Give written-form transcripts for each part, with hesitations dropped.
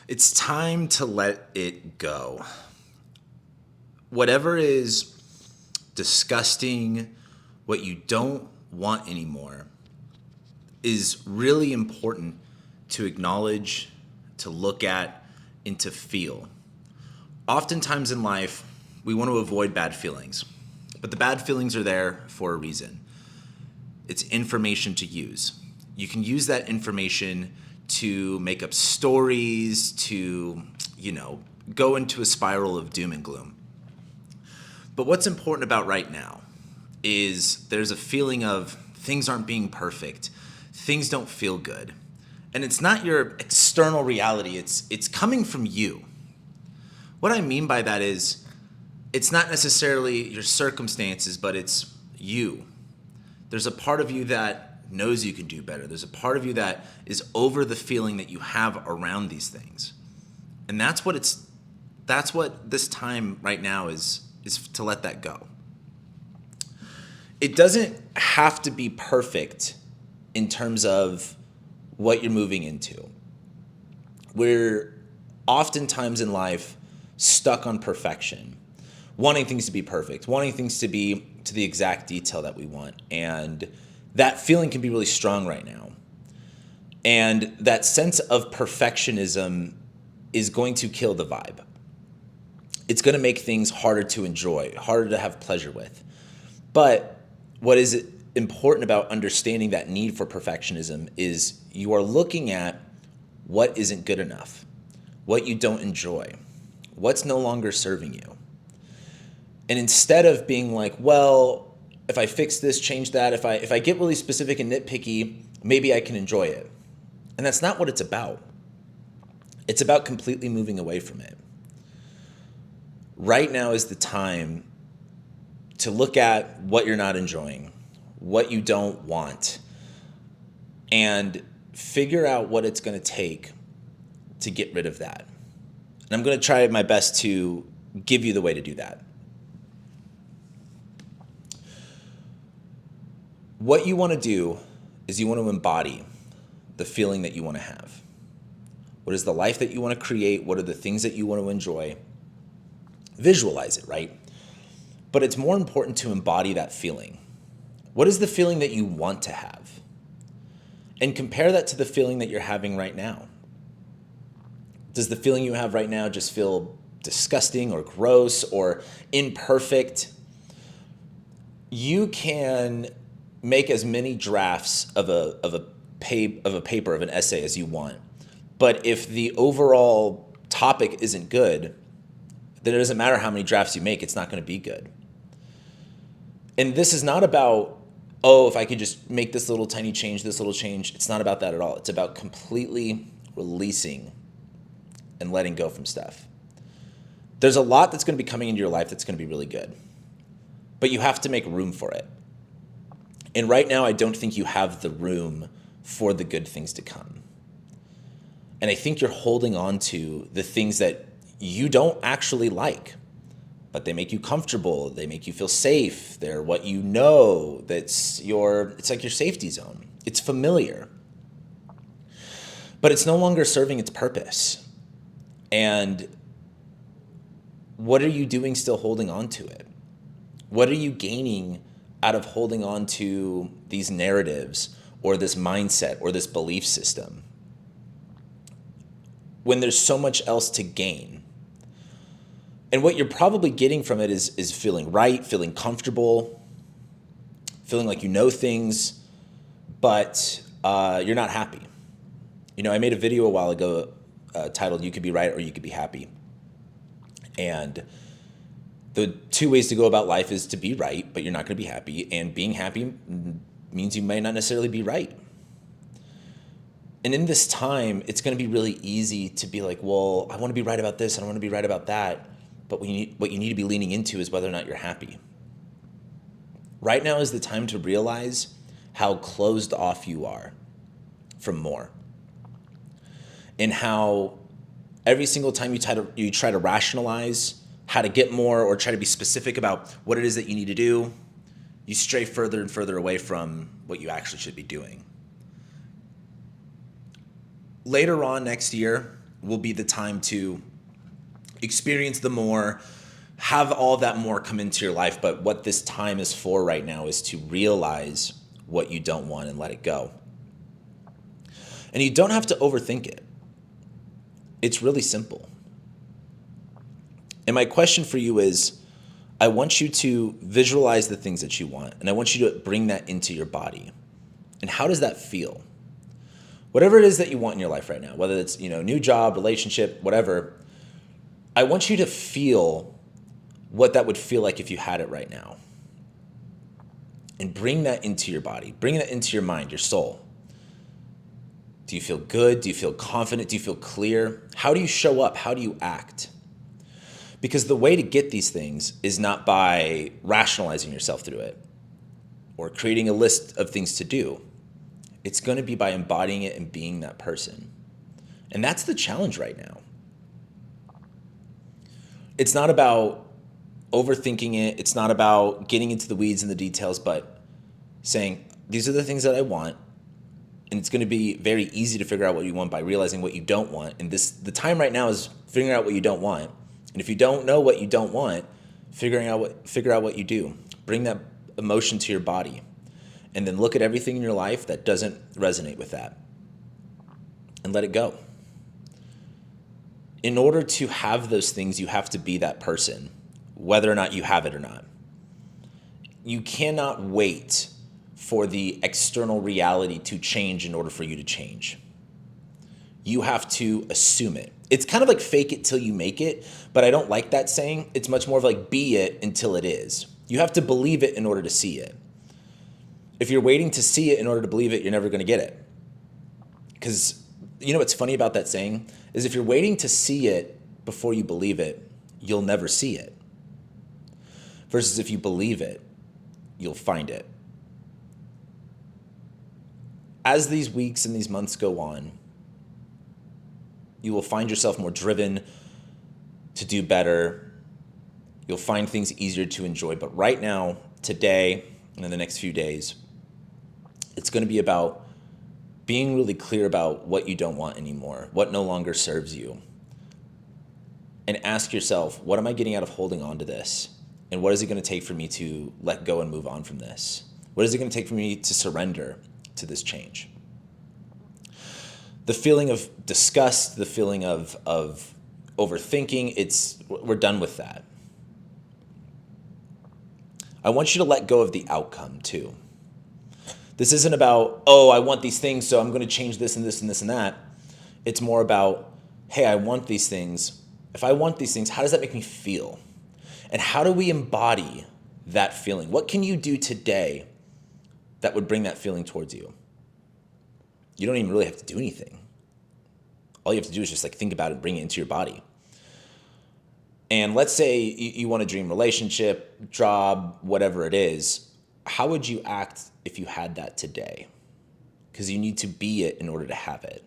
It's time to let it go. Whatever is disgusting, what you don't want anymore, is really important to acknowledge, to look at, and to feel. Oftentimes in life, we want to avoid bad feelings, but the bad feelings are there for a reason. It's information to use. You can use that information to make up stories, to, go into a spiral of doom and gloom. But what's important about right now is there's a feeling of things aren't being perfect. Things don't feel good. And it's not your external reality, it's coming from you. What I mean by that is it's not necessarily your circumstances, but it's you. There's a part of you that knows you can do better. There's a part of you that is over the feeling that you have around these things. And that's what this time right now is to let that go. It doesn't have to be perfect in terms of what you're moving into. We're oftentimes in life stuck on perfection, wanting things to be perfect, wanting things to be to the exact detail that we want. And that feeling can be really strong right now. And that sense of perfectionism is going to kill the vibe. It's going to make things harder to enjoy, harder to have pleasure with. But what is important about understanding that need for perfectionism is you are looking at what isn't good enough, what you don't enjoy, what's no longer serving you. And instead of being like, well, if I fix this, change that, if I get really specific and nitpicky, maybe I can enjoy it. And that's not what it's about. It's about completely moving away from it. Right now is the time to look at what you're not enjoying, what you don't want, and figure out what it's going to take to get rid of that. And I'm going to try my best to give you the way to do that. What you want to do is you want to embody the feeling that you want to have. What is the life that you want to create? What are the things that you want to enjoy? Visualize it, right? But it's more important to embody that feeling. What is the feeling that you want to have? And compare that to the feeling that you're having right now. Does the feeling you have right now just feel disgusting or gross or imperfect? You can make as many drafts of a paper, of an essay as you want. But if the overall topic isn't good, then it doesn't matter how many drafts you make, it's not going to be good. And this is not about, if I could just make this little tiny change, this little change. It's not about that at all. It's about completely releasing and letting go from stuff. There's a lot that's going to be coming into your life that's going to be really good, but you have to make room for it. And right now, I don't think you have the room for the good things to come. And I think you're holding on to the things that you don't actually like, but they make you comfortable. They make you feel safe. They're what you know. It's like your safety zone. It's familiar, but it's no longer serving its purpose. And what are you doing still holding on to it? What are you gaining out of holding on to these narratives or this mindset or this belief system when there's so much else to gain? And what you're probably getting from it is feeling right, feeling comfortable, feeling like you know things, but you're not happy. I made a video a while ago titled "You Could Be Right or You Could Be Happy." And the two ways to go about life is to be right, but you're not going to be happy. And being happy means you may not necessarily be right. And in this time, it's going to be really easy to be like, well, I want to be right about this and I want to be right about that. But what you need to be leaning into is whether or not you're happy. Right now is the time to realize how closed off you are from more. And how every single time you try to rationalize how to get more or try to be specific about what it is that you need to do, you stray further and further away from what you actually should be doing. Later on next year, will be the time to experience the more, have all that more come into your life. But what this time is for right now is to realize what you don't want and let it go. And you don't have to overthink it. It's really simple. And my question for you is, I want you to visualize the things that you want, and I want you to bring that into your body. And how does that feel? Whatever it is that you want in your life right now, whether it's, new job, relationship, whatever, I want you to feel what that would feel like if you had it right now. And bring that into your body. Bring that into your mind, your soul. Do you feel good? Do you feel confident? Do you feel clear? How do you show up? How do you act? Because the way to get these things is not by rationalizing yourself through it or creating a list of things to do. It's going to be by embodying it and being that person. And that's the challenge right now. It's not about overthinking it. It's not about getting into the weeds and the details, but saying, these are the things that I want. And it's going to be very easy to figure out what you want by realizing what you don't want. And the time right now is figuring out what you don't want. And if you don't know what you don't want, figure out what you do. Bring that emotion to your body. And then look at everything in your life that doesn't resonate with that. And let it go. In order to have those things, you have to be that person, whether or not you have it or not. You cannot wait for the external reality to change in order for you to change. You have to assume it. It's kind of like fake it till you make it, but I don't like that saying. It's much more of like be it until it is. You have to believe it in order to see it. If you're waiting to see it in order to believe it, you're never going to get it. Because what's funny about that saying is if you're waiting to see it before you believe it, you'll never see it. Versus if you believe it, you'll find it. As these weeks and these months go on, you will find yourself more driven to do better. You'll find things easier to enjoy. But right now, today, and in the next few days, it's going to be about being really clear about what you don't want anymore, what no longer serves you. And ask yourself, what am I getting out of holding on to this? And what is it going to take for me to let go and move on from this? What is it going to take for me to surrender to this change? The feeling of disgust, the feeling of overthinking, we're done with that. I want you to let go of the outcome too. This isn't about, I want these things, so I'm going to change this and this and this and that. It's more about, hey, I want these things. If I want these things, how does that make me feel? And how do we embody that feeling? What can you do today that would bring that feeling towards you? You don't even really have to do anything. All you have to do is just think about it, bring it into your body. And let's say you want a dream relationship, job, whatever it is. How would you act if you had that today? Because you need to be it in order to have it.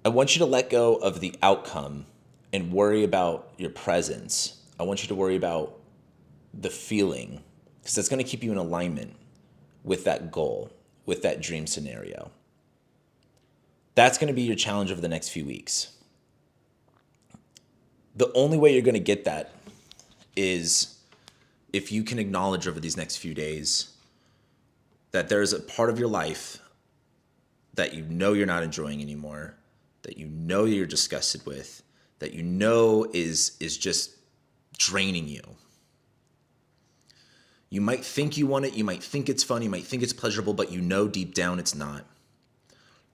I want you to let go of the outcome and worry about your presence. I want you to worry about the feeling, because that's going to keep you in alignment with that goal, with that dream scenario. That's going to be your challenge over the next few weeks. The only way you're going to get that is if you can acknowledge over these next few days that there is a part of your life that you're not enjoying anymore, that you're disgusted with, that is just draining you. You might think you want it, you might think it's fun, you might think it's pleasurable, but deep down it's not.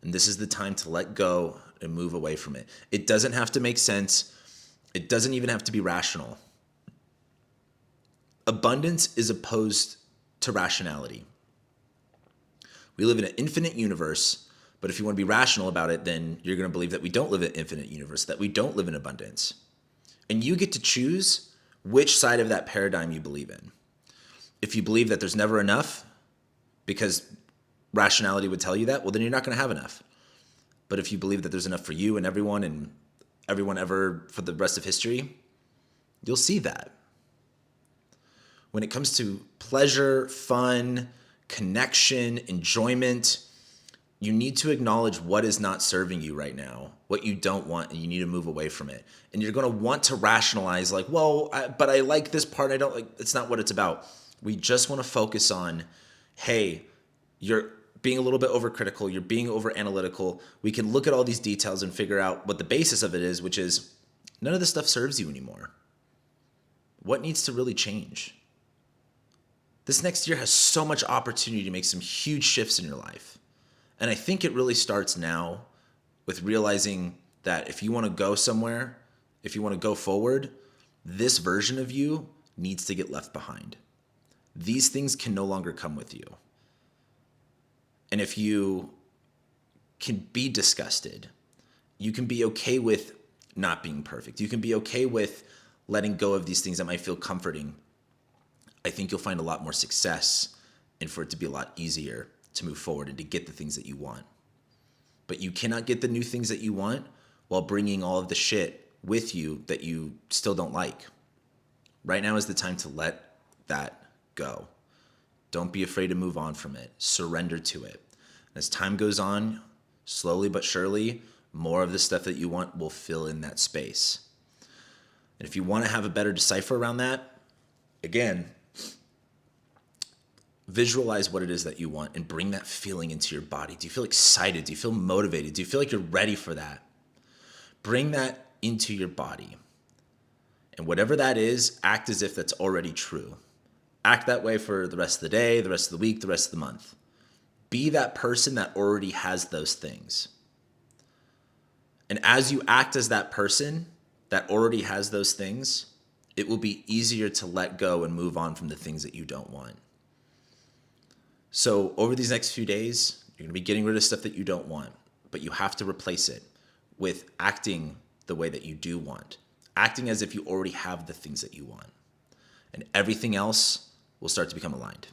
And this is the time to let go and move away from it. It doesn't have to make sense. It doesn't even have to be rational. Abundance is opposed to rationality. We live in an infinite universe, but if you want to be rational about it, then you're going to believe that we don't live in an infinite universe, that we don't live in abundance. And you get to choose which side of that paradigm you believe in. If you believe that there's never enough, because rationality would tell you that, well, then you're not going to have enough. But if you believe that there's enough for you and everyone ever for the rest of history, you'll see that. When it comes to pleasure, fun, connection, enjoyment, You need to acknowledge what is not serving you right now, what you don't want, and you need to move away from it. And you're going to want to rationalize like, well, but I like this part. I don't like, it's not what it's about. We just want to focus on, hey, you're being a little bit overcritical. You're being over analytical. We can look at all these details and figure out what the basis of it is, which is none of this stuff serves you anymore. What needs to really change? This next year has so much opportunity to make some huge shifts in your life. And I think it really starts now with realizing that if you want to go somewhere, if you want to go forward, this version of you needs to get left behind. These things can no longer come with you. And if you can be disgusted, you can be okay with not being perfect. You can be okay with letting go of these things that might feel comforting. I think you'll find a lot more success and for it to be a lot easier to move forward and to get the things that you want. But you cannot get the new things that you want while bringing all of the shit with you that you still don't like. Right now is the time to let that go. Don't be afraid to move on from it. Surrender to it. As time goes on, slowly but surely, more of the stuff that you want will fill in that space. And if you want to have a better decipher around that, again, visualize what it is that you want and bring that feeling into your body. Do you feel excited? Do you feel motivated? Do you feel like you're ready for that? Bring that into your body. And whatever that is, act as if that's already true. Act that way for the rest of the day, the rest of the week, the rest of the month. Be that person that already has those things. And as you act as that person that already has those things, it will be easier to let go and move on from the things that you don't want. So over these next few days, you're going to be getting rid of stuff that you don't want, but you have to replace it with acting the way that you do want, acting as if you already have the things that you want. And everything else will start to become aligned.